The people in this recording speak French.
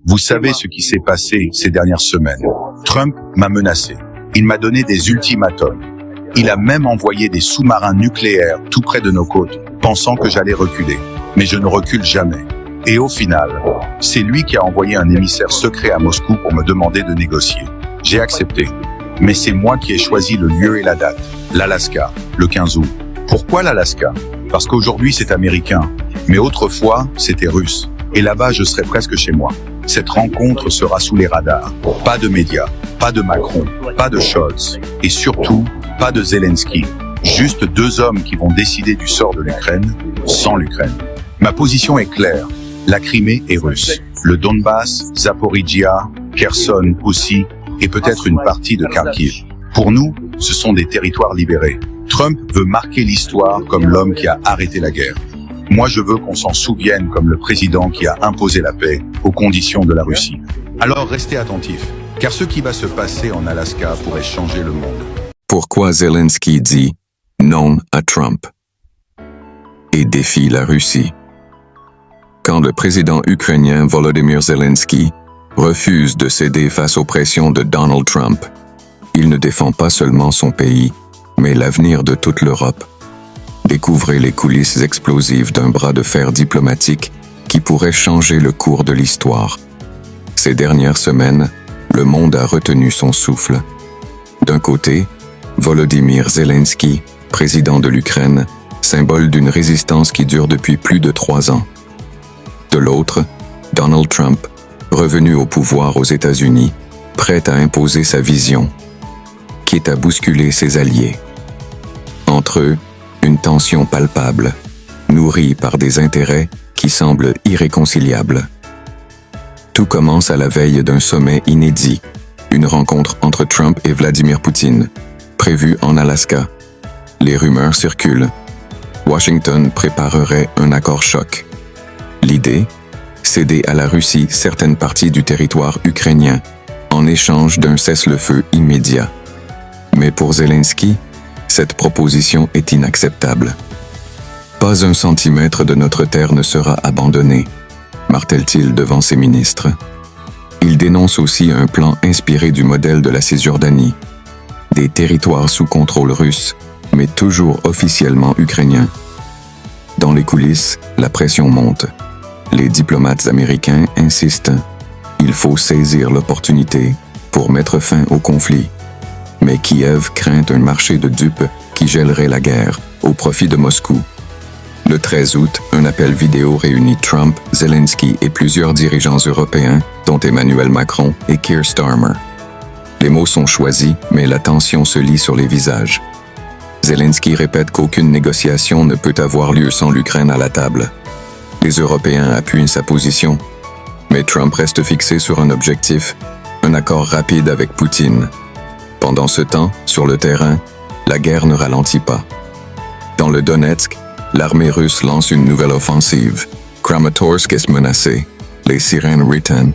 Vous savez ce qui s'est passé ces dernières semaines. Trump m'a menacé. Il m'a donné des ultimatums. Il a même envoyé des sous-marins nucléaires tout près de nos côtes, pensant que j'allais reculer. Mais je ne recule jamais. Et au final, c'est lui qui a envoyé un émissaire secret à Moscou pour me demander de négocier. J'ai accepté. Mais c'est moi qui ai choisi le lieu et la date. L'Alaska, le 15 août. Pourquoi l'Alaska? Parce qu'aujourd'hui c'est américain. Mais autrefois, c'était russe. Et là-bas, je serai presque chez moi. Cette rencontre sera sous les radars. Pas de médias, pas de Macron, pas de Scholz. Et surtout, pas de Zelensky. Juste deux hommes qui vont décider du sort de l'Ukraine, sans l'Ukraine. Ma position est claire. La Crimée est russe. Le Donbass, Zaporizhia, Kherson aussi, et peut-être une partie de Kharkiv. Pour nous, ce sont des territoires libérés. Trump veut marquer l'histoire comme l'homme qui a arrêté la guerre. Moi, je veux qu'on s'en souvienne comme le président qui a imposé la paix aux conditions de la Russie. Alors restez attentifs, car ce qui va se passer en Alaska pourrait changer le monde. Pourquoi Zelensky dit non à Trump et défie la Russie? Quand le président ukrainien Volodymyr Zelensky refuse de céder face aux pressions de Donald Trump, il ne défend pas seulement son pays, mais l'avenir de toute l'Europe. Découvrez les coulisses explosives d'un bras de fer diplomatique qui pourrait changer le cours de l'histoire. Ces dernières semaines, le monde a retenu son souffle. D'un côté, Volodymyr Zelensky, président de l'Ukraine, symbole d'une résistance qui dure depuis plus de 3 ans. De l'autre, Donald Trump, revenu au pouvoir aux États-Unis, prêt à imposer sa vision, quitte à bousculer ses alliés. Entre eux, une tension palpable, nourrie par des intérêts qui semblent irréconciliables. Tout commence à la veille d'un sommet inédit, une rencontre entre Trump et Vladimir Poutine, prévue en Alaska. Les rumeurs circulent. Washington préparerait un accord choc. L'idée? Céder à la Russie certaines parties du territoire ukrainien en échange d'un cessez-le-feu immédiat. Mais pour Zelensky, cette proposition est inacceptable. Pas un centimètre de notre terre ne sera abandonné, martèle-t-il devant ses ministres. Il dénonce aussi un plan inspiré du modèle de la Cisjordanie, des territoires sous contrôle russe, mais toujours officiellement ukrainiens. Dans les coulisses, la pression monte. Les diplomates américains insistent. Il faut saisir l'opportunité pour mettre fin au conflit. Mais Kiev craint un marché de dupes qui gèlerait la guerre au profit de Moscou. Le 13 août, un appel vidéo réunit Trump, Zelensky et plusieurs dirigeants européens, dont Emmanuel Macron et Keir Starmer. Les mots sont choisis, mais la tension se lit sur les visages. Zelensky répète qu'aucune négociation ne peut avoir lieu sans l'Ukraine à la table. Les Européens appuient sa position, mais Trump reste fixé sur un objectif, un accord rapide avec Poutine. Pendant ce temps, sur le terrain, la guerre ne ralentit pas. Dans le Donetsk, l'armée russe lance une nouvelle offensive. Kramatorsk est menacée. Les sirènes retennent.